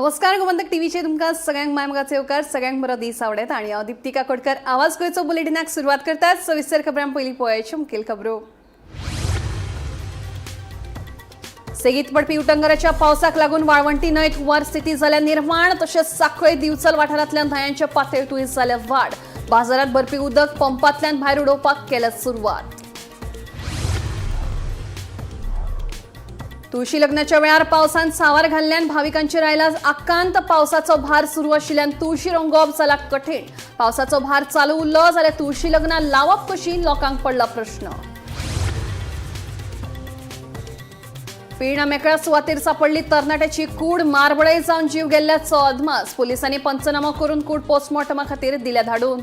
नमस्कार गोमंतक टीव्हीचे तुमकां सगळ्यांक मायमगाचे येवकार सगळ्यांक बरो दीस आवडेत आणि दीप्ती काकोडकर आवाज गोंयचो बुलेटिनाक सुरवात करतात। सविस्तर खबरां पयलीं पळोवया मुखेल खबरो। सेगीत पडपी उटंगराच्या पावसाक लागून वाळवंटी न्हंयत हुंवार स्थिती जाल्या निर्माण, तशेंच सांखळे दिवचल वाठारांतल्या न्हंयांच्या पातळीतूय जाल्या वाड। बाजारात भरपी उदक पंपांतल्यान भायर उडोवपाक केल्या सुरवात। तुळशी लग्नाच्या वेळार पावसान सावार घाल्ल्यान भाविकांचेर आयला आकांत। पावसाचो भार सुरू आशिल्ल्यान तुळशी रंगोवप जाला कठीण। पावसाचो भार चालू उरलो जाल्यार तुळशी लग्नां लावप कशी, लोकांक पडला प्रश्न। पेरणा मेकळ्या सुवातेर सापडली तरणाट्याची कूड, मारबळय जावन जीव गेल्ल्याचो अदमास। पोलिसांनी पंचनामा करून कूड पोस्टमॉर्टमा खातीर दिल्या धाडून।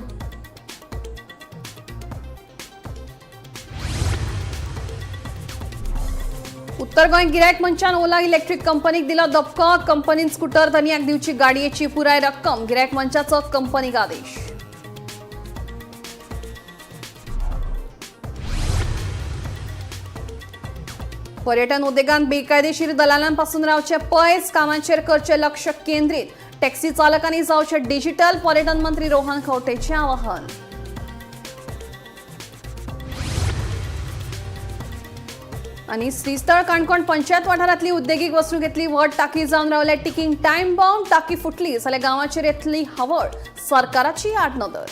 उत्तर गोंय गिरायक मंचान ओला इलेक्ट्रिक कंपनीक दिला दपको। कंपनीन स्कूटर धनियाक दिवची गाडयेची पुराय रक्कम, गिरायक मंचाचो कंपनीक आदेश। पर्यटन उद्देगांत बेकायदेशीर दलालांपासून रावचे पयस, कामांचेर करचे लक्ष केंद्रीत। टॅक्सी चालकांनी जावचे डिजिटल, पर्यटन मंत्री रोहन खंवटेचें आवाहन। आणि श्रीस्थळ काणकोण पंचायत वाठारांतली उद्देगीक वस्तू घेतली वड, टाकी जावन रावल्या टिकींग टायम बॉम्ब। टाकी फुटली जाल्यार गांवाचेर येतली हवळ, सरकाराची आडनदर।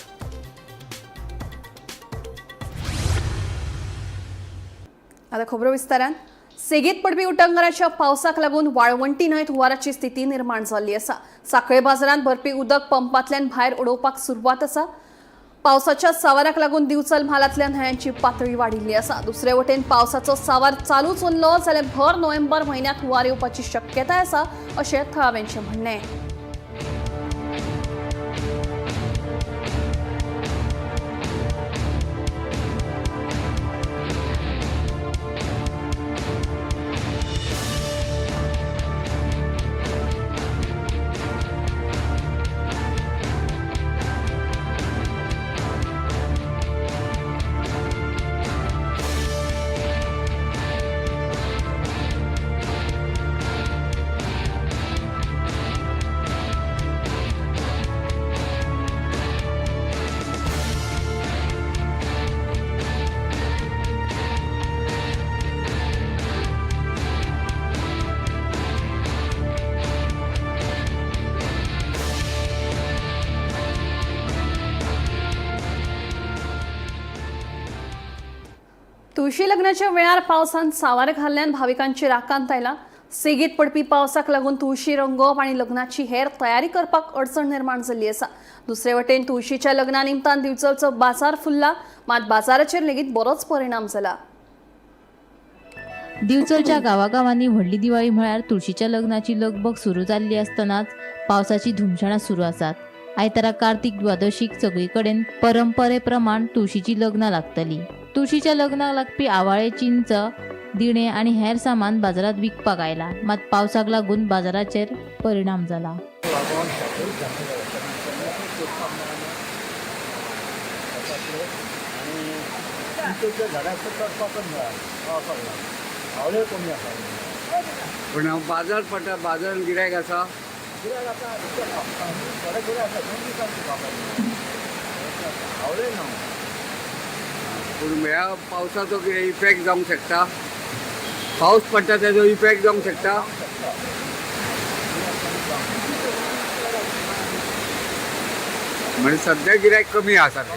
आता खबरो विस्तारान। सेगीत पडपी उटंगराच्या पावसाक लागून वाळवंटी न्हंयत हुंवाराची स्थिती निर्माण जाल्ली आसा। सांखळे बाजारांत भरपी उदक पंपांतल्यान भायर उडोवपाक सुरवात आसा। पावसाच्या सावाराक लागून दिवचल म्हालांतल्या न्हंयांची पातळी वाडिल्ली आसा। दुसरे वटेन पावसाचो सावार चालूच उरलो जाल्यार भर नोव्हेंबर म्हयन्यांत हुंवार येवपाची शक्यताय आसा, अशें थळाव्यांचें म्हणणें। तुळशी लग्नाच्या वेळार पावसान सावार घाल्ल्यान भाविकांचेर आकांत आयला। सेगीत पडपी पावसाक लागून तुळशी रंगोवप आणि लग्नाची हेर तयारी करपाक अडचण निर्माण जाल्ली आसा। दुसरे वटेन तुळशीच्या लग्ना निमतान दिवचलचो बाजार फुलला, मात बाजाराचेर लेगीत बरोच परिणाम जाला। दिवचलच्या गावागावांनी व्हडली दिवाळी म्हळ्यार तुळशीच्या लग्नाची लगबग सुरू जाल्ली आसतनाच पावसाची धुमशाणां सुरू आसात। आयतारा कार्तिक द्वादशीक सगळीकडेन परंपरे प्रमाण तुळशीची लग्नां लागतली। तुळशीच्या लग्नाक लागपी आवाळे, चिंच, दिणे आणि हेर सामान बाजारात विकपाक आयला, मात पावसाक लागून बाजाराचेर परिणाम जाला। पण बाजार पडटा, बाजारान गिरायक आसा, पूण ह्या पावसाचो कितें इफेक्ट जावंक शकता? पावस पडटा तेजो इफेक्ट जावंक शकता? म्हणजे सध्या गिरायक कमी आसा ते।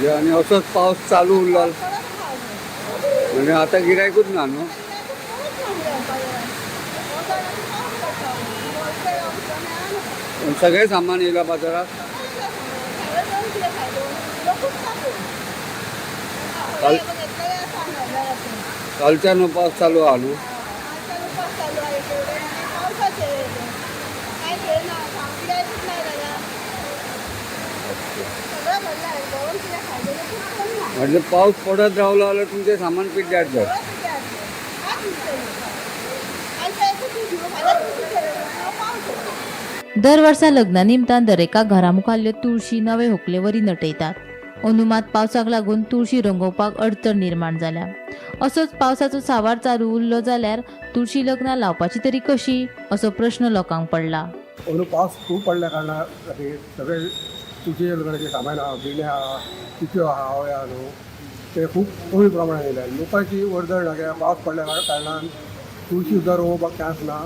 आणि असोच पावस चालू उरलो म्हणजे आता गिरायकूच ना न्हू। सगळे सामान येयला बाजारात। कालच्यान पावस चालू आहा न्हू। म्हणजे पाऊस पडत रावलो जाल्यार तुमचें सामान पिड्ड्यार जाता। दर वर्सा लग्ना निमतान दरेका घरामुखाल्ल्यो तुळशी नवे व्हंकलेवरी नटयतात. अंदू मात पावसाक लागून तुळशी रंगोवपाक अडचण निर्माण जाल्या. असोच पावसाचो सावार चालू उरलो जाल्यार तुळशी लग्नां लावपाची तरी कशी असो प्रश्न लोकांक पडला. अंदू पावस खूब पडल्या कारणान खातीर सगळे तुळशी लग्नाचे सामान आहा, बिण्या आहा, तिच्यो आहा, आवळे आहा न्हू, ते खूब कमी प्रमाणात येयल्या. लोकांची वर्दळ ना कित्याक पावस पडल्या कारणान तुळशी सुद्दां रोवपाक चान्स ना.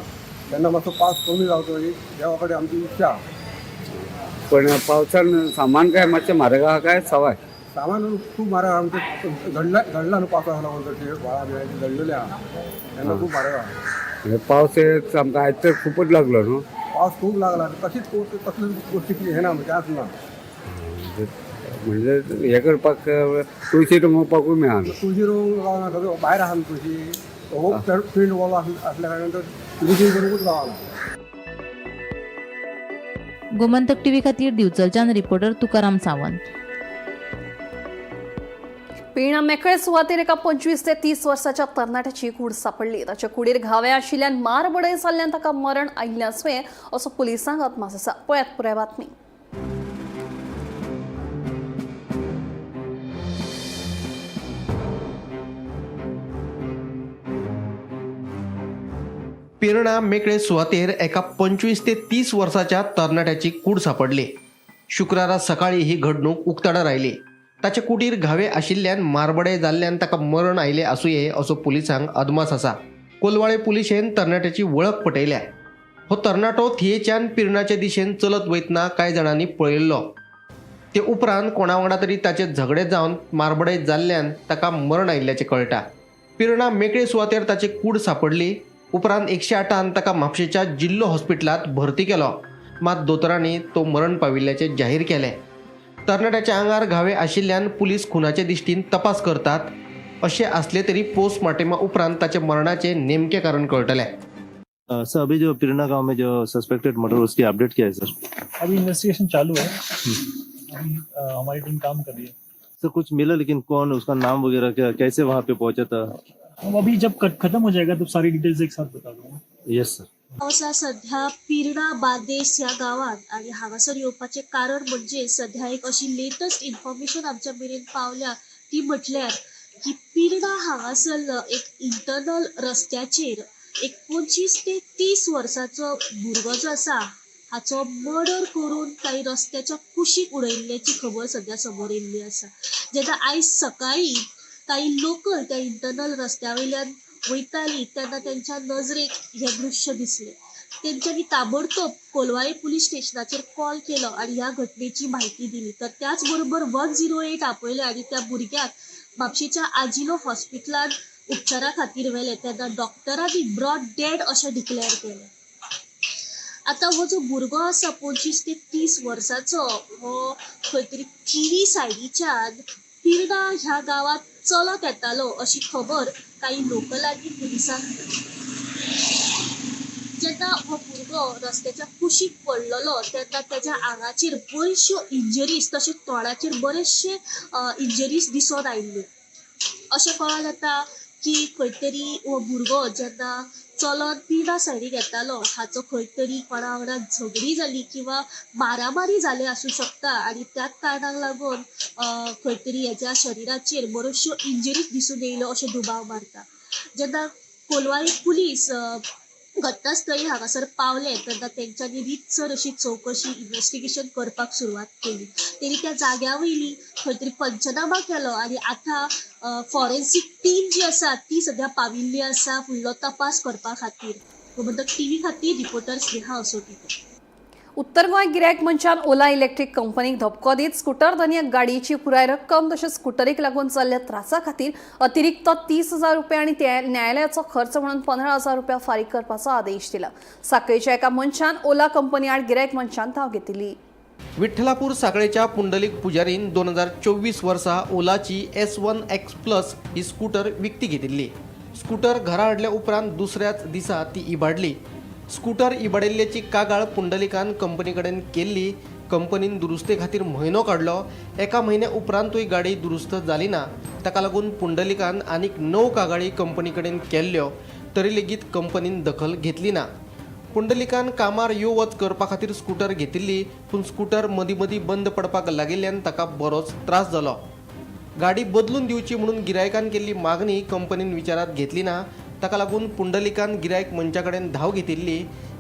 तेन्ना मातसो पावस कमी जावचो ही देवा कडेन आमची इच्छा. पण पावसान सामान काय मातशें म्हारग आहा काय सवाय? सामान खूब म्हारग आमचे घडला न्हू पावसाक लागून तशें व्हाळा बिळाची घडलेले आहा तेन्ना खूब म्हारग आहा. म्हणजे पावस एक आमकां आयज तर खूपच लागलो न्हू. पावस खूब लागला तशीच कसली गोष्टी हे ना चान्स ना. म्हणजे हे करपाक तुळशी रंगोवपाकूय मेळना. तुळशी रोवंक गावना सगळं भायर आहा न्हू तुळशी हो फील्ड वॉल असल्या कारणान तर तुळशी करूंकूच गावना. गोमंतक टीव्ही खातीर दिवचलच्यान रिपोर्टर तुकाराम सावंत. पेण मेकळे सुवातेर एका 25 ते 30 वर्साच्या तरणाट्याची कूड सापडली. ताच्या कुडीर घावे आशिल्ल्यान मारबडय जाल्ल्यान ताका मरण आयिल्ल्याचवें असो पुलिसांक अदमास आसा. पळयात पुराय बातमी. पेरणा मेकळे सुवातेर एका 25 ते 30 वर्साच्या तरणाट्याची कूड सापडली. शुक्रारा सकाळी ही घडणूक उक्ताडार आयली. ताचे कुटीर घावे आशिल्ल्यान मारबडे जाल्ल्यान ताका मरण आयले आसूये असो पुलिसांक अदमास आसा. कोलवाळे पुलिशेन तरणाट्याची वळख पटयल्या. हो तरणाटो थियेच्यान पिरणाचे दिशेन चलत वयतना कांय जाणांनी पळयल्लो. ते उपरांत कोणा वांगडा तरी ताचे झगडे जावन मारबडे जाल्ल्यान ताका मरण आयिल्ल्याचें कळटा. पिरणा मेकळे सुवातेर ताची कूड सापडली. उपरांत 108 ताका म्हापशेच्या जिल्लो हॉस्पिटलांत भरती केलो. मात दोतोरांनी तो मरण पाविल्ल्याचे जाहीर केले. तरणाट्याच्या आंगार घावे आशिल्ल्यान पुलीस खुनाचे दिश्टीन तपास करतात. अशें आसले तरी पोस्टमार्टमा उपरांत ताचे मरणाचे नेमके कारण कळटले. सर अभी जो पिरना गांव में जो सस्पेक्टेड मर्डर उसकी अपडेट क्या है सर? अभी इन्वेस्टिगेशन चालू है. अभी हमारी टीम काम कर रही है. सर कुछ मिला लेकिन कौन उसका नाम वगैरह क्या कैसे वहाँ पे पहुंचा था? अब अभी जब खत्म हो जाएगा तो सारी डिटेल्स एक साथ बता दूंगा. Yes sir. पावसा सध्या पिरणा बांदेस ह्या गावात आणि हांगासर येवपाचे कारण म्हणजे सध्या एक अशी लेटस्ट इन्फॉर्मेशन आमच्या मेरेन पावल्या ती म्हटल्यार की पिरणा हांगासर एक इंटरनल रस्त्याचेर एक 25 ते 30 वर्साचो भुरगो जो आसा हाचो मर्डर करून काही रस्त्याच्या कुशीक उडयल्ल्याची खबर सध्या समोर येयल्ली आसा. जेन्ना आयज सकाळी काही लोकल त्या इंटरनल रस्त्या वयल्यान वयताली तेन्ना त्यांच्या नजरेक हे दृश्य दिसले. तेंच्यांनी ताबडतोब कोलवाळे पुलीस स्टेशनाचेर कॉल केलो आणि ह्या घटनेची माहिती दिली. तर त्याच बरोबर 108 आपयले आणि त्या भुरग्याक म्हापशेच्या आजिलो हॉस्पिटलांत उपचारा खातीर व्हेले. तेन्ना डॉक्टरांनी ब्रॉड डेड अशें डिक्लेअर केलें. आता हो जो भुरगो आसा 25 ते 30 वर्साचो हो खंय तरी तिरी सायडीच्यान पिरणा ह्या गावात चलत येतालो अशी खबर काही लोकलांनी पुलिसांक दिली. जेन्ना हो भुरगो रस्त्याच्या कुशीक पडलेलो तेन्ना त्याच्या आंगाचेर बऱ्योचश्यो इंजरीज तशेंच तोंडाचेर बरेचशे इंजरीज दिसून आयिल्ल्यो. अशें कळोन येता की खंय तरी हो भुरगो जेन्ना चलत पिरणा सायडीक येतालो हाचो खंय तरी कोणा वांगडा झगडी जाली किंवा मारामारी जाले आसूं शकता आणि त्याच कारणाक लागून खंय तरी हेच्या शरिराचेर बऱ्योचश्यो इंजरीज दिसून येयल्यो अशें दुबाव मारता. जेन्ना कोलवाळे पुलीस घटनास्थळी हांगासर पावले तेन्ना तेंच्यांनी रितसर अशी चौकशी इन्व्हेस्टिगेशन करपाक सुरवात केली. तेणी त्या जाग्या वयली खंय तरी पंचनामा केलो आणि आतां फॉरेन्सीक टीम जी आसा ती सध्या पाविल्ली आसा फुडलो तपास करपा खातीर. गोमंतक टीव्ही खातीर रिपोर्टर स्नेहा असोटी. उत्तर गोंय गिरायक मंचान ओला इलेक्ट्रीक कंपनीक धपको दीत स्कूटर धन्याक गाडयेची पुराय रक्कम तशेंच स्कूटरीक लागून जाल्ल्या त्रासा खातीर अतिरिक्त 30,000 रुपया आनी न्यायालयाचो खर्च म्हणून 15,000 रुपया फारीक करपाचो आदेश दिला. सांखळेच्या एका मंचान ओला कंपनी आड गिरायक मंचान धांव घेतिल्ली. विठ्ठलापूर साखळेच्या पुंडलिक पुजारीन 2024 वर्सा ओलाची S1X+ ही स्कूटर विकती घेतिल्ली. स्कूटर घरा हाडल्या उपरांत दुसऱ्याच दिसा ती इबाडली. स्कूटर इबाडिल्ल्याची कागाळ पुंडलिकान कंपनी कडेन केल्ली. कंपनीन दुरुस्ते खातीर म्हयनो काडलो. एका म्हयन्या उपरांतूय गाडी दुरुस्त जाली ना. ताका लागून पुंडलिकान आनीक 9 कागाळी कंपनी कडेन केल्ल्यो तरी लेगीत कंपनीन दखल घेतली ना. पुंडलिकान कामार यो वच करपा खातीर स्कूटर घेतिल्ली, पूण स्कूटर मदीं मदीं बंद पडपाक लागिल्ल्यान ताका बरोच त्रास जालो. गाडी बदलून दिवची म्हणून गिरायकान केल्ली मागणी कंपनीन विचारात घेतली ना. ताका लागून पुंडलिकान गिरायक मंचा कडेन धांव घेतिल्ली.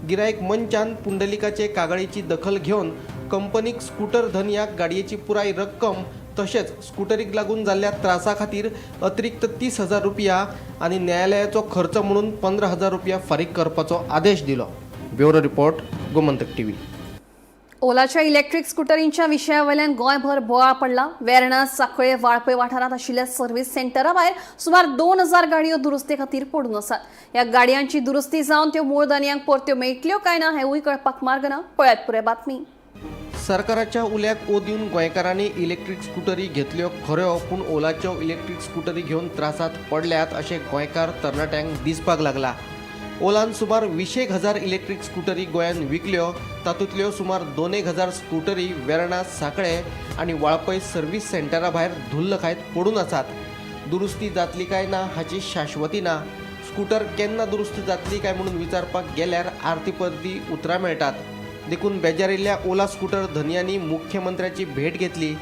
गिरायक मंचान पुंडलिकाचे कागाळीची दखल घेवन कंपनीक स्कूटर धन ह्या गाडयेची पुराय रक्कम तशेंच स्कूटरीक लागून जाल्ल्या त्रासा खातीर अतिरिक्त 30,000 रुपया आनी न्यायालयाचो खर्च म्हणून 15,000 रुपया फारीक करपाचो आदेश दिलो. Bureau report, Gomantak TV. ओलाच्या इलेक्ट्रिक स्कूटरींच्या विशयावयल्यान गोंयभर बोवाळ पडला. वेर्णा, सांखळे, वाळपय वाठारांत आशिल्ल्या सर्व्हिस सेंटरा भायर सुमार 2,000 गाडयो दुरुस्ते खातीर पडून आसात. ह्या गाडयांची दुरुस्ती जावन त्यो मूळ दानियांक परत्यो मेळटल्यो काय ना हेंवूय कळपाक मार्ग ना. पळयात पुराय बातमी. सरकाराच्या उल्याक ओ दिवन गोंयकारांनी इलेक्ट्रिक स्कूटरी घेतल्यो खऱ्यो, पूण ओलाच्यो इलेक्ट्रिक स्कूटरी घेवन त्रासात पडल्यात अशें गोंयकार तरणाट्यांक दिसपाक लागला. ओलान सुमार 20,000 इलेक्ट्रिक स्कूटरी गोंयांत विकल्यो. तातूंतल्यो सुमार 2,000 स्कूटरी वेर्णा, सांखळे आनी वाळपय सर्व्हिस सेंटरा भायर धुल्ल खायत पडून आसात. दुरुस्ती जातली काय ना हाची शाश्वती ना. स्कूटर केन्ना दुरुस्त जातली काय म्हणून विचारपाक गेल्यार आरतीपरती उतरां मेळटात. देखून बेजारिल्ल्या ओला स्कूटर धनियांनी मुख्यमंत्र्याची भेट घेतली.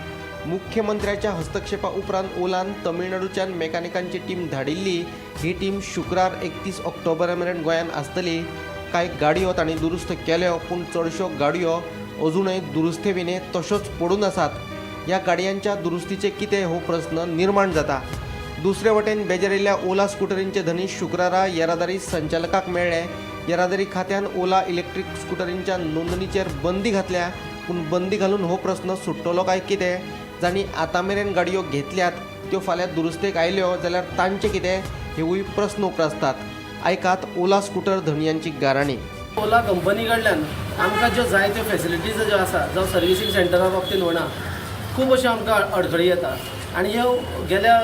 मुख्यमंत्र्याच्या हस्तक्षेपा उपरांत ओलान तमिळनाडूच्यान मेकॅनिकांची टीम धाडिल्ली. ही टीम शुक्रार 31 ऑक्टोबरा मेरेन गोंयांत आसतली. कांय गाडयो तांणी दुरुस्त केल्यो, पूण चडश्यो गाडयो अजूनय दुरुस्ते विने तश्योच पडून आसात. ह्या गाडयांच्या दुरुस्तीचे कितें हो प्रस्न निर्माण जाता. दुसरे वटेन बेजारिल्ल्या ओला स्कूटरींचे धनी शुक्रारा येरादारी संचालकाक मेळ्ळे. येरादारी खात्यान ओला इलेक्ट्रिक स्कूटरींच्या नोंदणीचेर बंदी घातल्या, पूण बंदी घालून हो प्रस्न सुट्टलो काय कितें. जांणी आतां मेरेन गाडयो घेतल्यात त्यो फाल्यां दुरुस्तेक आयल्यो जाल्यार तांचें कितें हेवूय प्रस्न उपरासतात. आयकात ओला स्कूटर धनियांची गाराणी. ओला कंपनी कडल्यान आमकां ज्यो जाय त्यो फॅसिलिटीज ज्यो आसा जावं सर्विसींग सेंटरा बाबतींत म्हणा खूब अश्यो आमकां अडखळी येता. आनी ह्यो गेल्या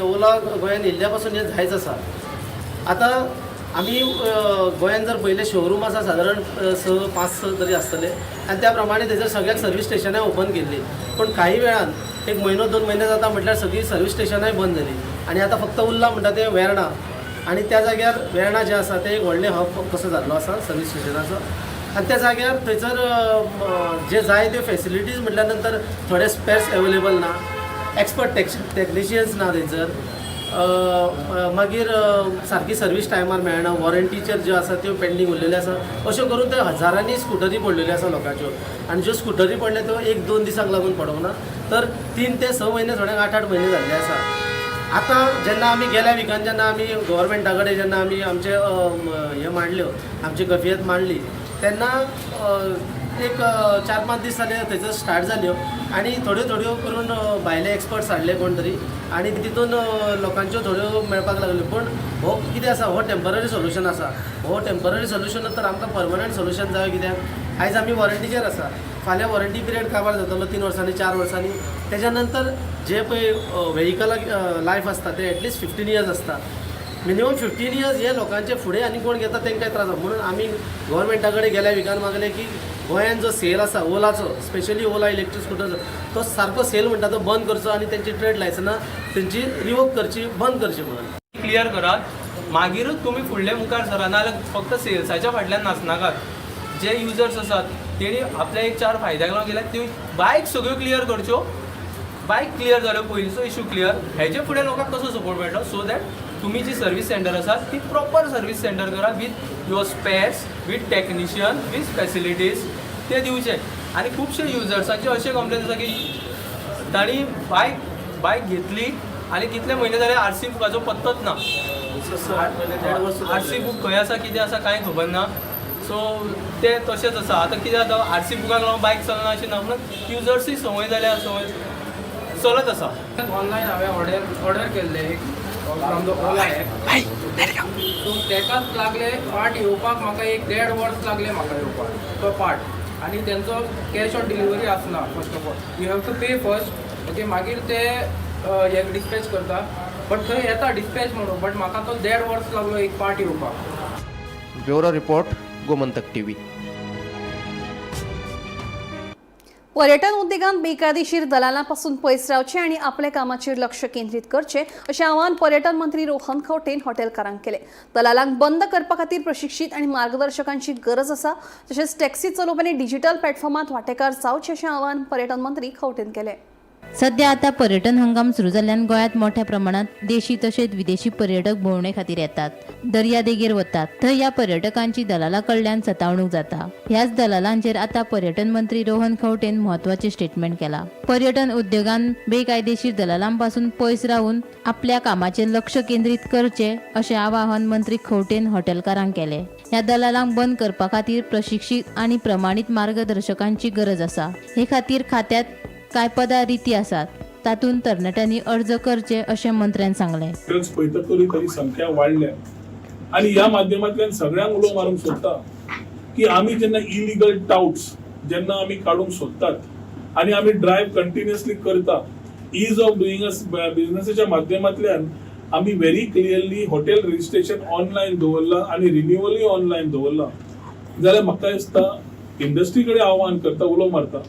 ओला गोंयांत येयल्ल्या पासून हे जायच आसा. आतां आमी गोंयांत जर पयलें शोरूम आसा सादारण 5-6 तरी आसतले आनी त्या प्रमाणे तेजर सगळ्याक सर्वीस स्टेशनां ओपन केल्ली. पूण काही वेळान 1 म्हयनो 2 म्हयने जाता म्हटल्यार सगळीं सर्वीस स्टेशनांय बंद जाली आनी आतां फक्त उरला म्हणटा तें वेर्णा. आनी त्या जाग्यार वेर्णा जें आसा तें एक व्हडलें हब कसो जाल्लो आसा सर्वीस स्टेशनाचो. आनी त्या जाग्यार थंयसर जे जाय त्यो फॅसिलिटीज म्हटल्या नंतर थोडे स्पेर्स अवेलेबल ना, एक्सपर्ट टेक्निशियन्स ना थंयसर. मागीर सारकी सर्वीस टायमार मेळना, वॉरंटीचेर ज्यो आसा त्यो पेंडींग उरलेल्यो आसा. अश्यो करून ते हजारांनी स्कूटरी पडलेल्यो आसा लोकांच्यो. आनी ज्यो स्कूटरी पडल्या त्यो 1-2 दिसांक लागून पडोंक ना, तर 3 ते 6 म्हयने, थोड्यांक 8-8 म्हयने जाल्ले आसा. आतां जेन्ना आमी गेल्या विकान जेन्ना आमी गव्हर्मेंटा कडेन जेन्ना आमी आमचे हे मांडल्यो, आमची कफियत मांडली, तेन्ना एक 4-5 दीस जाले थंयसर स्टार्ट जाल्यो आनी थोड्यो करून भायले एक्सपर्ट्स हाडले कोण तरी आनी तितून लोकांच्यो थोड्यो मेळपाक लागल्यो. पूण हो कितें आसा, हो टेम्पररी सोल्युशन आसा. हो टेम्पररी सोल्युशन तर आमकां परमनंट सोल्युशन जाय. कित्याक आयज आमी वॉरंटीचेर आसा, फाल्यां वॉरंटी पिरियड काबार जातलो 3 वर्सांनी 4 वर्सांनी. तेज्या नंतर जे पळय व्हेहिकलाक लायफ आसता ते एटलिस्ट 15 इयर्स आसता. मिनिमम 15 इयर्स हे लोकांचे फुडें आनी कोण घेता तांकां त्रास जाता. म्हणून आमी गव्हर्मेंटा कडेन गेल्या विकान मागलें की गोंयांत जो सेल आसा ओलाचो, स्पेशली ओला इलेक्ट्रीक स्कूटरचो, तो सारको सेल म्हणटा तो बंद करचो आनी तेंची ट्रेड लायसनां तेंची रिवोक करची, बंद करची म्हणून क्लियर करात. मागीरूच तुमी फुडले मुखार सरा, नाजाल्यार फक्त सेल्साच्या फाटल्यान नाचनाकात. जे युजर्स आसात तेणी आपल्या एक 4 फायद्याक लागून गेल्यात, त्यो बायक सगळ्यो क्लियर करच्यो. बायक क्लियर जाल्यो, पयलींचो इशू क्लियर, हेजे फुडें लोकांक कसो सपोर्ट मेळटलो. सो दॅट तुमी जी सर्वीस सेंटर आसा ती प्रॉपर सर्वीस सेंटर करा, with your spares, with technician, with facilities ते दिवचे. आनी खुबशे युजर्सांचे अशे कंप्लेन आसा की तांणी बायक घेतली आनी कितले म्हयने जाले आरसी बुकाचो पत्तोच ना. आरसी बूक खंय आसा, कितें आसा कांय खबर ना. सो ते तशेंच आसा. आतां कितें जाता, आरसी बुकाक लागून बायक चलना अशें ना, म्हणून युजर्सूय संवय जाल्या, संवय चलत आसा. ऑनलायन हांवें ऑर्डर केल्ले from the Ola app. So तेकाच लागले पार्ट येवपाक म्हाका 1.5 वर्स लागले म्हाका येवपाक तो पार्ट. आनी तेंचो कॅश ऑन डिलिव्हरी आसना. First of all you have to pay first. Okay, मागीर ते हे डिस्पॅच करता. बट थंय येता डिस्पॅच म्हणून, बट म्हाका तो 1.5 वर्स लागलो एक पार्ट येवपाक. Bureau report, Gomantak TV. पर्यटन उद्योगांत बेकायदेशीर दलालांपासून पयस रावचे आणि आपल्या कामाचेर लक्ष केंद्रीत करचे अशें आवाहन पर्यटन मंत्री रोहन खंवटेन हॉटेलकारांक केलें. दलालांक बंद करपा खातीर प्रशिक्षीत आणि मार्गदर्शकांची गरज आसा. तशेंच टॅक्सी चलोवप्यांनी डिजिटल प्लॅटफॉर्मात वांटेकार जावचे अशें आवाहन पर्यटन मंत्री खंवटेन केलें. सध्या आता पर्यटन हंगाम सुरू जाल्ल्यान गोंयांत मोठ्या प्रमाणात देशी तशेंच विदेशी पर्यटक भोंवणे खातीर येतात. दर्यादेगेर वतात. थंय ह्या पर्यटकांची दलालां कडल्यान सतावणूक जाता. ह्याच दलालांचेर आता पर्यटन मंत्री रोहन खंवटेन म्हत्वाचे स्टेटमेंट केला. पर्यटन उद्योगांत बेकायदेशीर दलालांपासून पयस रावून आपल्या कामाचेर लक्ष केंद्रीत करचे अशें आवाहन मंत्री खंवटेन हॉटेलकारांक केलें. ह्या दलालांक बंद करपा खातीर प्रशिक्षीत आणि प्रमाणीत मार्गदर्शकांची गरज आसा. हे खातीर खात्यात काय पदां रिती आसात. तातूंत तरणाट्यांनी अर्ज करचे अशें मंत्र्यान सांगलें. पळयतकूच तरी संख्या वाडल्या आणि या माध्यमांतल्यान सगळ्यांक उलो मारूंक सोदता की आमी जेन्ना इलिगल टाउट्स जेन्ना आमी काडूंक सोदतात आणि आमी ड्रायव्ह कंटिन्युअसली करता इज ऑफ डुईंग बिझनेसाच्या माध्यमांतल्यान आमी very clearly hotel registration online दवरला आणि रिन्युअलूय ऑनलायन दवरला. जाल्यार म्हाका दिसता इंडस्ट्री कडेन आव्हान करता उलो मारता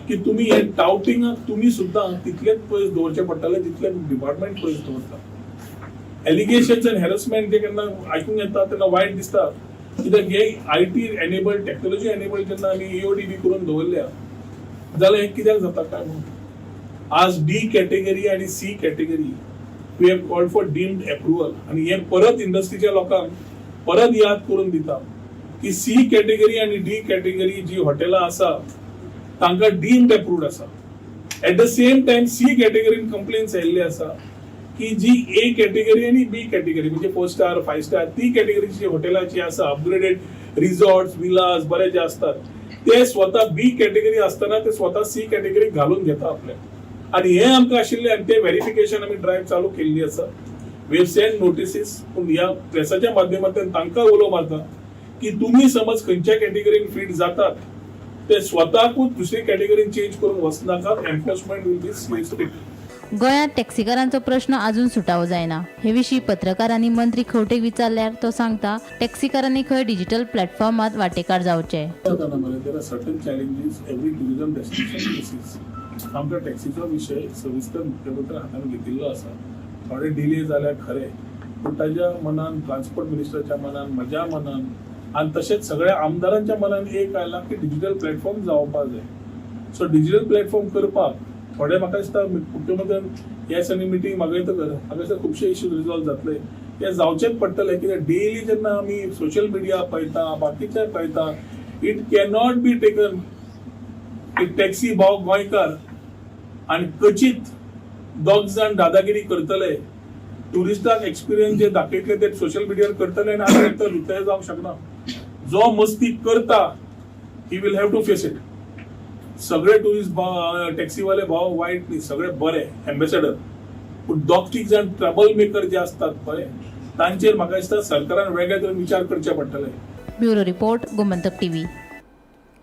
की तुम्ही हे टाउटिंगाक तुम्ही सुद्धा तितलेच पयस दवरचे पडटले जितले डिपार्टमेंट पयस दवरता. एलिगेशन्स अँड हॅरसमेंट जे केन्ना आयकूंक येता तेन्ना वायट दिसता. कित्याक हे IT एनेबल्ड टेक्नॉलॉजी एनेबल्ड जेन्ना आमी EOD बी करून दवरल्या जाल्यार हे कित्याक जाता काय म्हणून आज D कॅटेगरी आणि C category we have called for deemed approval आणि हे परत इंडस्ट्रीच्या लोकांक परत याद करून दिता की C कॅटेगरी आणि D कॅटेगरी जी हॉटेलां आसा तांकां डीम्ड अप्रूव्ड आसा. At the same time C कॅटेगरीन कंप्लेन्स आयिल्ले आसा की जी A कॅटेगरी आणि B कॅटेगरी म्हणजे 4 स्टार 5 स्टार ती कॅटेगरीची हॉटेलां जी आसा अपग्रेडेड रिसॉर्ट्स विलास बरे जे असतात ते स्वतः B कॅटेगरी असताना ते स्वतः C कॅटेगरी घालून घेता आपल्या आणि हे आमकां आशिल्ले आणि ते व्हेरिफिकेशन आमी ड्रायव्ह चालू केल्ली आसा. We have send notices. पूण ह्या प्रेसाच्या माध्यमांतल्यान तांकां उलो मारता की तुम्ही समज खंयच्या कॅटेगरीन फिट जातात ते स्वतःकूच दुसरी कॅटेगरीन चेंज करून वचनाकात. Enforcement will be strict. गोंयांत टॅक्सीकारांचो प्रश्न अजून सुटावो जायना. हे विशीं पत्रकारांनी मंत्री खंवटेक विचारल्यार तो सांगता टॅक्सीकारांनी खंय डिजिटल प्लॅटफॉर्मात वांटेकार जावचे. There are certain challenges every tourism destination cases. आमकां टॅक्सीचो विशय सविस्तर मुख्यमंत्री हातान घेतिल्लो आसा. थोडे डिले जाल्यार खरे पूण ताच्या मनान ट्रान्सपोर्ट मिनिस्टरच्या मनान म्हज्या मनान आणि तसेच सगळ्या आमदारांच्या मनान एक आयला की डिजिटल प्लॅटफॉर्म जावपाक जाय. सो डिजिटल प्लॅटफॉर्म करपाक थोडे म्हाका दिसता मुख्यमंत्र्यान ह्या दिसांनी मिटींग मागयतकच म्हाका दिसता खुबशे इश्यूज रिजॉल्व जातले. हे जावचेच पडटले कित्याक डेली जेन्ना आमी सोशल मिडिया पळयता बाकीचे पळयता इट कॅनॉट बी टेकन एक टॅक्सी भाव गोंयकार आणि क्वचित दोग जाण दादागिरी करतले टुरिस्टाक एक्सपिरियन्स जे दाखयतले ते सोशल मिडियार करतले आणि आमी करतले ते जावंक शकना. जो मस्ती करता ही will have to face it. सगळे टुरिस्ट टॅक्सीवाले भाव वाईट न्ही सगळे बरे एम्बेसेडर पूण दोग तीग जाण ट्रबल मेकर जे असतात पळय तांचेर म्हाका दिसता सरकारान वेगळे तरेन विचार करचे पडटले. Bureau report Gomantak TV.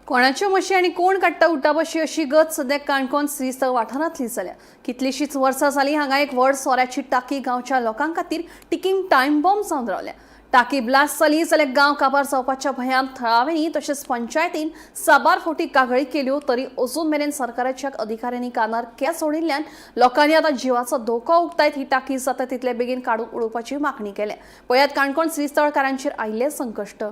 कोणाच्यो म्हशी आणि कोण काडटा उठाबशी अशी गत सद्याक काणकोण श्रीस्थळ वाठारांतली जाल्या. कितलीशींच वर्सां जालीं हांगा एक व्हड सोऱ्याची टाकी गांवच्या लोकां खातीर टिकींग टायम बॉम्ब जावन रावल्या. टाकी ब्लास्ट जाली जाल्यार गांव काबार जावपाच्या भंयान थळाव्यांनी तशेंच पंचायतीन साबार फावटी कागाळी केल्यो तरी अजून मेरेन सरकाराच्या अधिकाऱ्यांनी कानार केंस सोडिल्ल्यान लोकांनी आतां जिवाचो धोको उक्तायत ही टाकी जाता तितले बेगीन काडून उडोवपाची मागणी केल्या. पळयात काणकोण श्रीस्थळकारांचेर आयिल्ले संकश्ट.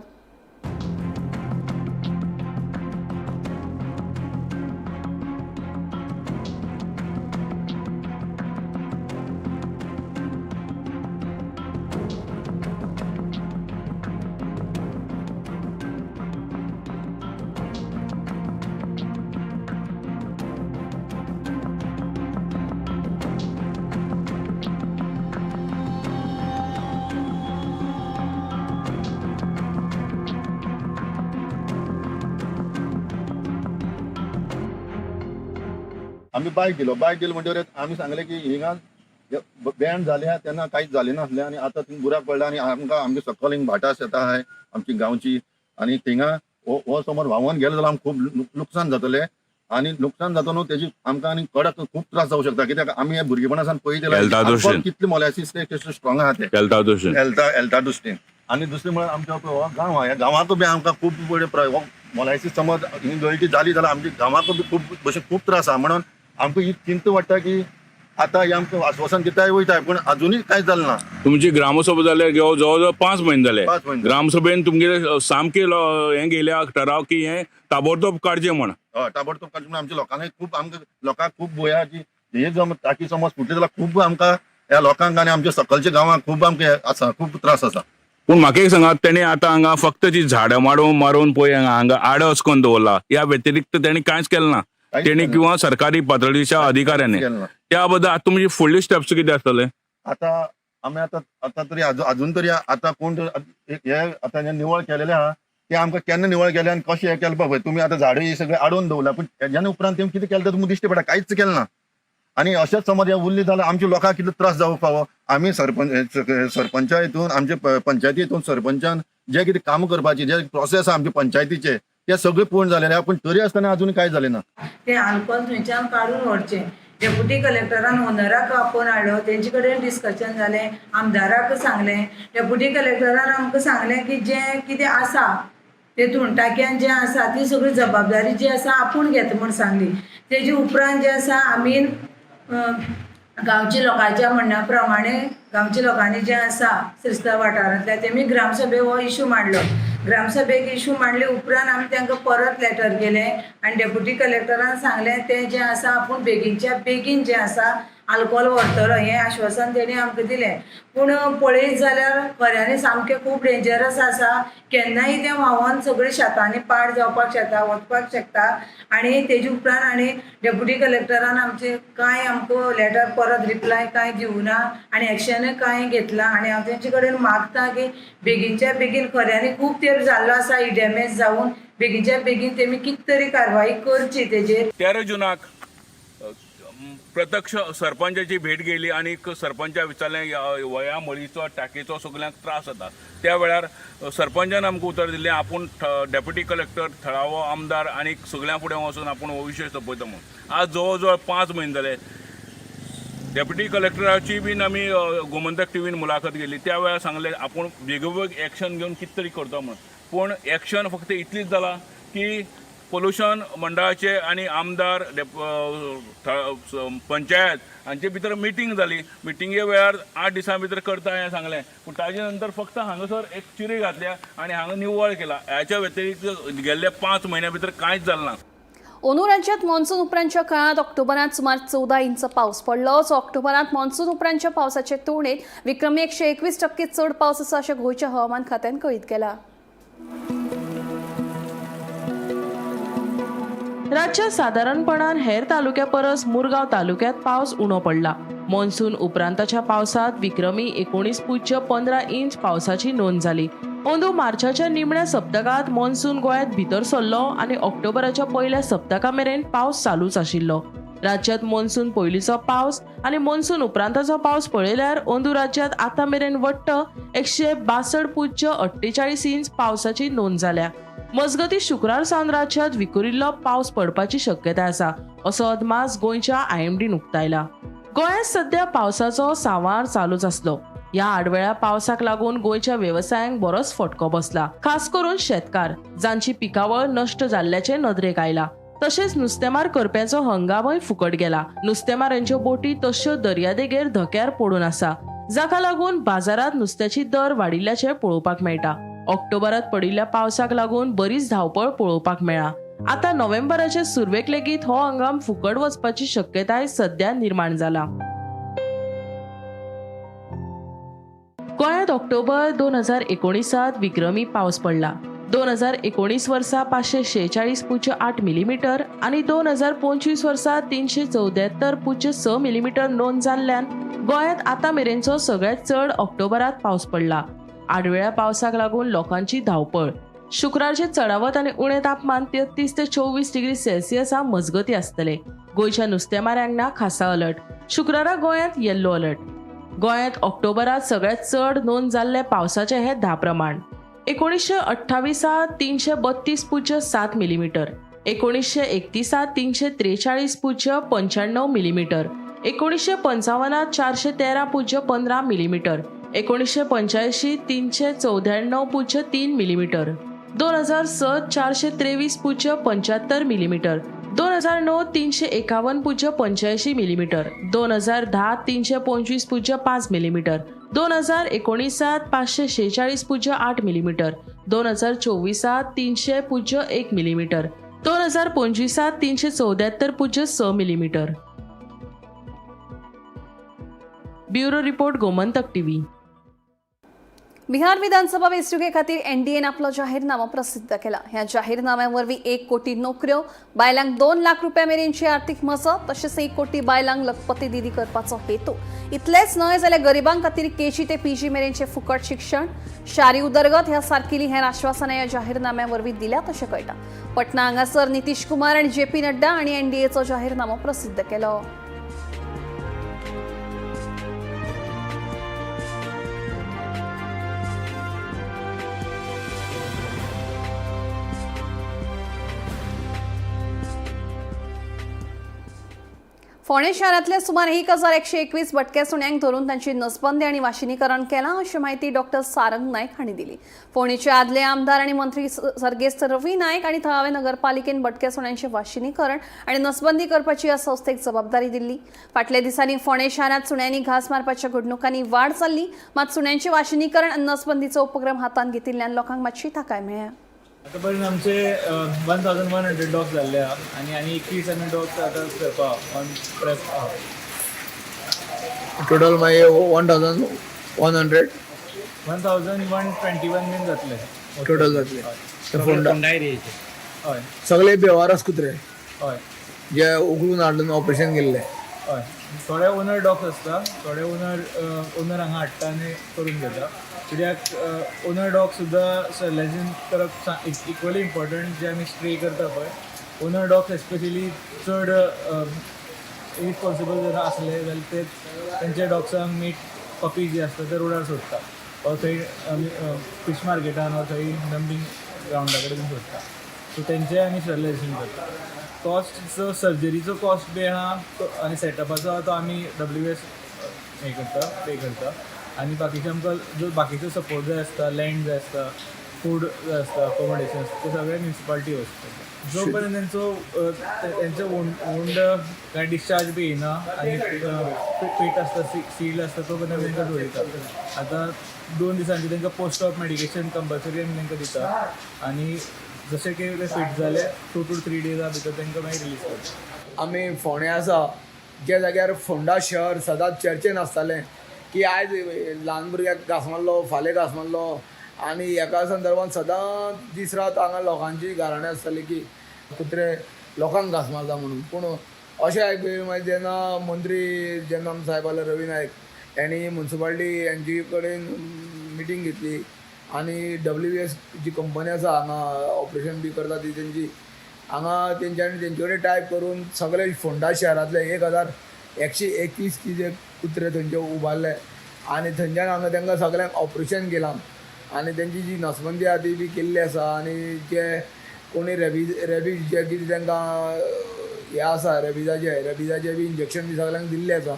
आम्ही बायक दिलो म्हणजे आम्ही सांगले की हिंगा बँड झाल्या त्यांना काहीच झाले नासले आणि आता थिंग बुराक पडला आणि आमकां आमची सकयल हिंग भाटास येता आहे आमची गांवची आणि थिंगा हो समोर व्हांवून गेलो जाल्यार आमकां खूब लुकसाण जातले आणि नुकसान जाता न्हू तेजी आमकां आनी कडक खूब त्रास जावं शकता कित्याक आमी हे भुरगेपणासान पळयलें कितले मोलॅसीस ते स्ट्रॉंग आहा ते हेल्था दृश्टीन आणि दुसरे म्हळ्यार आमच्या हो गांव आहा ह्या गांवांतूय बी आमकां खूब बरे मोलायसीस समज ही गळटी जाली जाल्यार आमच्या गांवाक बी खूब त्रास आहा. म्हणून आमकां ही चिंता वाडटा की आतां हे आमकां आश्वासन दिताय वयताय पूण अजुनूय कांय जालें ना. तुमची ग्रामसभा जाल्यार जवळ 5 म्हयने जाले. 5 म्हयने. ग्रामसभेन तुमगे सामके हें गेल्या ठराव की हें ताबडतोब काडचें म्हण. हय ताबडतोब काडचें म्हण आमच्या लोकांनी खूब आमकां लोकांक खूब भंय की हे जर टाकी समज फुटली जाल्यार खूब आमकां ह्या लोकांक आनी आमच्या सकलच्या गांवांक खूब आमकां आसा खूब त्रास आसा. पूण म्हाका एक सांगात, तेणी आतां हांगा फक्त ती झाडां मारून पळय हांगा आड असकोन दवरला. ह्या व्यतिरिक्त तेणी कांयच केलें ना. तेणी किंवा सरकारी पातळीच्या अधिकाऱ्यांनी. त्या बद्दल आतां तुमची फुडली स्टेप्स कितें आसतले? आतां आमी आतां तरी अजून तरी आतां कोण हे आतां जे निवळ केलेले आहा ते आमकां केन्ना निवळ केले आनी कशें हें केलें पळय. तुमी आतां झाडां ही सगळे आडोवन दवरला पूण तेज्यान उपरांत तेमी कितें केलें तें तुमकां दिश्टी पडटा कांयच केलें ना. आनी अशेंच समज हे उरली जाल्यार आमच्या लोकांक कितलो त्रास जावंक फावो. आमी सरपंचा हितून आमचे पंचायती हितून सरपंचान जे कितें काम करपाचे जे प्रोसेस आहा आमच्या पंचायतीचे ते सगळे पूर्ण जालेले आहा पूण तरी आसतना अजून कांय जालें ना. ते अल्कोहोल थंयच्यान काडून व्हरचें. डेप्युटी कलेक्टरान ओनराक आपोवन हाडलो, तेंचे कडेन डिस्कशन जालें, आमदाराक सांगलें. डेप्युटी कलेक्टरान आमकां सांगलें की जें कितें आसा तेतून टाकयान जें आसा ती सगळी जबाबदारी जी आसा आपूण घेता म्हूण सांगली. तेजे उपरांत जें आसा आमी गांवच्या लोकांच्या म्हणण्या प्रमाणे गांवच्या लोकांनी जें आसा श्रीस्थळ वाठारांतल्या तेमी ग्रामसभेक हो इशू मांडलो. ग्रामसभेक इशू मांडले उपरांत आमी तांकां परत लेटर केलें आनी डेप्युटी कलेक्टरान सांगलें तें जें आसा आपूण बेगीनच्या बेगीन जें आसा आल्कोहोल व्हरतलो हें आश्वासन तेणी आमकां दिलें. पूण पळयत जाल्यार खऱ्यांनी सामकें खूब डेंजरस आसा. केन्नाय तें व्हांवोन सगळीं शेतांनी पाड जावपाक शकता, वचपाक शकता. आनी तेजे उपरांत आनी डेप्युटी कलेक्टरान आमचे कांय आमकां लेटर परत रिप्लाय कांय दिवना आनी एक्शनूय कांय घेतला. आनी हांव तेंचे कडेन मागता की बेगीनच्या बेगीन खऱ्यांनी खूब तेंप जाल्लो आसा ही डॅमेज जावन बेगीनच्या बेगीन तेमी कितें तरी कारवाई करची तेजेर. 13 जुनाक प्रत्यक्ष सरपंचाची भेट गेली आणि सरपंचा विचारलें ह्या मळीचो टाकीचो सगळ्यांक त्रास जाता. त्या वेळार सरपंचान आमकां उतर दिलें आपूण डेप्युटी कलेक्टर थळावो आमदार आनी सगळ्यां फुडें वचून आपूण हो विशय सोंपयता म्हणून. आज जवळ जवळ 5 म्हयने जाले. डेप्युटी कलेक्टराची बीन आमी गोमंतक टीव्हीन मुलाखत गेली. त्या वेळार सांगलें आपूण बेगोबेग एक्शन घेवन कितें तरी करता म्हणून. पूण एक्शन फक्त इतलीच जाला की पोल्युशन मंडळाचे आनी आमदार पंचायत हांचे भितर मिटींग जाली. मिटींगे वेळार 8 दिसां भितर करता हें सांगलें. पूण ताजे नंतर फक्त हांगासर एक चिरी घातल्या आनी हांगा निवळ केला. ह्याच्या व्यतिरिक्त गेल्ल्या 5 म्हयन्यां भितर कांयच जालें ना. अंदू राज्यात मान्सून उपरांतच्या काळात ऑक्टोबरात सुमार 14 इंच पावस पडलो. जो ऑक्टोबरात मान्सून उपरांतच्या पावसाचे तुळनेत विक्रमी 121% चड पावस आसा अशें गोंयच्या हवामान खात्यान कळीत केला. राज्यात साधारणपणान हेर तालुक्या परस मुरगांव तालुक्यात पावस उणो पडला. मान्सून उपरांतच्या पावसात विक्रमी 19.15 इंच पावसाची नोंद जाली. अंदू मार्चाच्या निमण्या सप्तकात मान्सून गोंयांत भितर सरलो आनी ऑक्टोबराच्या पयल्या सप्तका मेरेन पावस चालूच आशिल्लो. राज्यात मान्सून पयलींचो पावस आनी मान्सून उपरांतचो पावस पळयल्यार अंदू राज्यात आतां मेरेन वट्ट 162.48 इंच पावसाची नोंद जाल्या. मजगती शुक्रार सावन राज्यात विखुरिल्लो पावस पडपाची शक्यताय आसा असो अदमास गोंयच्या IMDन उक्तायला. गोंयांत सध्या पावसाचो सांवार चालूच आसलो. ह्या आडवेळ्या पावसाक लागून गोंयच्या वेवसायांक बरोच फटको बसला. खास करून शेतकार जांची पिकावळ नश्ट जाल्ल्याचे नदरेक आयला. तशेंच नुस्तेमार करप्याचो हंगामय फुकट गेला. नुस्तेमारांच्यो बोटी तश्यो दर्यादेगेर धक्यार पडून आसा, जाका लागून बाजारात नुस्त्याची दर वाडिल्ल्याचे पळोवपाक मेळटा. ऑक्टोबरात पडिल्ल्या पावसाक लागून बरीच धावपळ पळोवपाक मेळ्ळा. आता नोव्हेंबराचे सुरवेक लेगीत हो हंगाम फुकट वचपाची शक्यताय सध्या निर्माण जाला. गोंयांत ऑक्टोबर 2019 विक्रमी पावस पडला. 2019 वर्सा 546.8 मिलीमीटर आणि 2025 वर्सा 374.6 मिलीमीटर नोंद जाल्ल्यान गोंयांत आतां मेरेनचो सगळ्यात चड ऑक्टोबरात पावस पडला. आडवेळ्या पावसाक लागून लोकांची धावपळ. शुक्रारचे चढावत आनी उणे तापमान 33 ते 24 डिग्री सेल्सियसा मजगती आसतले. गोंयच्या नुस्तेमाऱ्यांक ना खासा अलर्ट. शुक्रारा गोंयांत येल्लो अलर्ट. गोंयांत ऑक्टोबरात सगळ्यात चड नोंद जाल्ले पावसाचे हे धा प्रमाण. 1928 332.7 millimetre, 1931 343.95 millimetre, 1955 413.15 millimetre, 1985 394.3 millimetre, 2007 423.75 millimetre, 2009 351.85 millimetre, 2010 325.5 millimetre, 2019 546.8 millimetre, 2024 300.1 millimetre, 2025 374.6 millimetre. Bureau report Gomantak TV. Bihar विधानसभा वेंचणुके खातीर एनडीएन आपलो जाहीरनामो प्रसिद्ध केला. ह्या जाहीरनाम्यावरवीं 1 कोटी नोकऱ्यो, बायलांक 2 लाख रुपया मेरेनची आर्थीक मजत, तशेंच 1 कोटी बायलांक लखपती दिदी करपाचो हेतू. इतलेंच न्हय जाल्यार गरिबांक खातीर केजी ते पीजी मेरेनचे फुकट शिक्षण, शारी उदरगत ह्या सारकिली हेर आश्वासनां ह्या जाहीरनाम्यावरवीं दिल्यात अशें कळटा. पटना हांगासर नितीश कुमार आनी जेपी नड्डा हांणी एनडीएचो जाहीरनामो प्रसिद्ध केलो. फोंडें शारांतल्या सुमार 1121 भटक्या सुण्यांक धरून तांची नसबंदी आनी वाशिनीकरण केलां अशी माहिती डॉक्टर सारंग नायक हांणी दिली. फोंडेंचे आदले आमदार आनी मंत्री सर्गेस्त रवी नायक आनी थळावे नगरपालिकेन भटक्या सुण्यांचें वाशिनीकरण आनी नसबंदी करपाची ह्या संस्थेक जबाबदारी दिल्ली. फाटल्या दिसांनी फोंडें शारांत सुण्यांनी घास मारपाच्या घडणुकांनी वाड जाल्ली, मात सुण्यांचें वाशिनीकरण आनी नसबंदीचो उपक्रम हातांत घेतिल्ल्यान लोकांक मातशी थाकाय मेळ्ळ्या. आता पर्यंत आमचे 1100 डॉग्स जाल्ले आहा आनी 21 डॉग्स आतां करपा ऑन प्रेस आहा. टोटल मागीर 1100 1121 बीन जातले टोटल जातले. हय सगळे बेवारस कुत्रे हय जे उगलून हाडून ऑपरेशन केल्ले. हय थोडे ओनर डॉग्स आसता, थोडे ओनर हांगा हाडटा आनी करून घेता. कित्याक ओनर डॉग सुद्दां सर्लेशन करप इक्वली इम्पॉर्टंट. जे आमी स्ट्रे करता पळय ओनर डॉग्स एस्पेशली चड इरिस्पॉन्सिबल जर आसले जाल्यार ते तेंच्या डॉग्सांक मीट पपी जी आसता ते रोडार सोडटा वा थंय फिश मार्केटान वा थंय डंपिंग ग्रावंडा कडेन सोडटा. सो तेंचें आमी स्टरलायझेशन करता. कॉस्टचो सर्जरीचो कॉस्ट बी आहा आनी सेटअपाचो तो आमी WS हे करता पे करता. आनी बाकीचे आमकां जो बाकीचो सपोर्ट जाय आसता, लँड जाय आसता, फूड जाय आसता, अकोमोडेशन ते सगळे म्युनिसिपालिटी वचता. जो पर्यंत तेंचो वोंड काय डिस्चार्ज बी येना आनी पेट आसता सील आसता तो पर्यंत तांकां दवरिता. आतां 2 दिसांचे तांकां पोस्ट ऑफ मेडिकेशन कंपल्सरी आमी तांकां दिता आनी जशें की ते फीट जाले 2 to 3 डेजा भितर तांकां मागीर रिलीज करता. आमी फोंडें आसा ज्या जाग्यार फोंडा शहर सदांच चर्चेन आसतालें की आयज ल्हान भुरग्याक घास मारलो, फाल्यां घास मारलो आनी हेका संदर्भान सदांच दीस रात हांगा लोकांची गाराणें आसताली की कुत्रे लोकांक घास मारता म्हणून. पूण अशें आयकून मागीर जेन्ना मंत्री जेन्ना साहेब आले रवी नायक यांनी म्युनिसिपालिटी हेंचे कडेन मिटींग घेतली आनी WS जी कंपनी आसा हांगा ऑपरेशन बी करता ती तेंची हांगा तेंच्यांनी तेंचे कडेन टायप करून सगळे फोंडा शहरांतले 1121 कितें कुत्रे थंयचे उबारले आनी थंयच्यान हांगा तांकां सगळ्यांक ऑपरेशन केलां आनी तेंची जी नसबंदी आहा ती बी केल्ली आसा. आनी जे कोणी रेबीज जे कितें तांकां हे आसा रेबिजाचे बी इंजेक्शन बी सगळ्यांक दिल्लें आसा.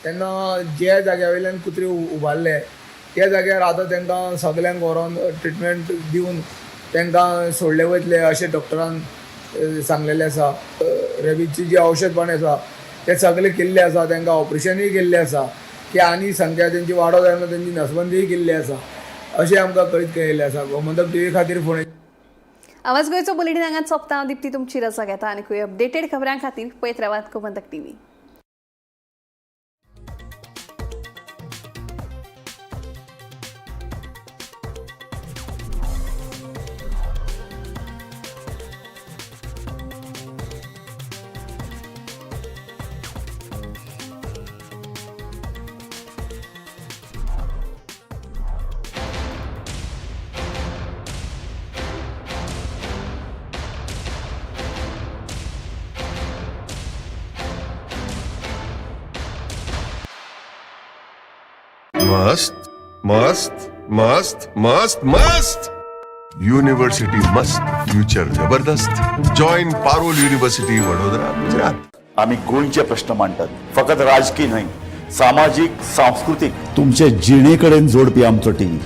तेन्ना जे जाग्या वयल्यान कुत्रे उबारले त्या जाग्यार आतां तांकां सगळ्यांक व्हरोन ट्रिटमेंट दिवन तांकां सोडले वयतले अशें डॉक्टरान सांगलेलें आसा. रेबीजची जी औषध पाणी आसा ते सगळे केल्ले आसा, तांकां ऑपरेशनूय केल्लें आसा की आनी संख्या तेंची वाडो जायना, तेंची नसबंदीय केल्ली आसा अशें आमकां कळीत कळयल्लें आसा. गोमंतक टीव्ही खातीर फोंडें. आवाज गोंयचो बुलेटीन हांगाच सोंपता. दिप्ती तुमची रजा घेता आनी खंय अपडेटेड खबरां खातीर पळयत रावात गोमंतक टीव्ही. मस्त मस्त मस्त मस्त मस्त युनिव्हर्सिटी मस्त फ्युचर जबरदस्त. Join Parul university Vadodara Gujarat. आम्ही गोंयचे प्रश्न मांडटात, फकत राजकीय न्हय, सामाजिक सांस्कृतिक तुमचे जिणेकडेन जोडपी आमचो टीव्ही.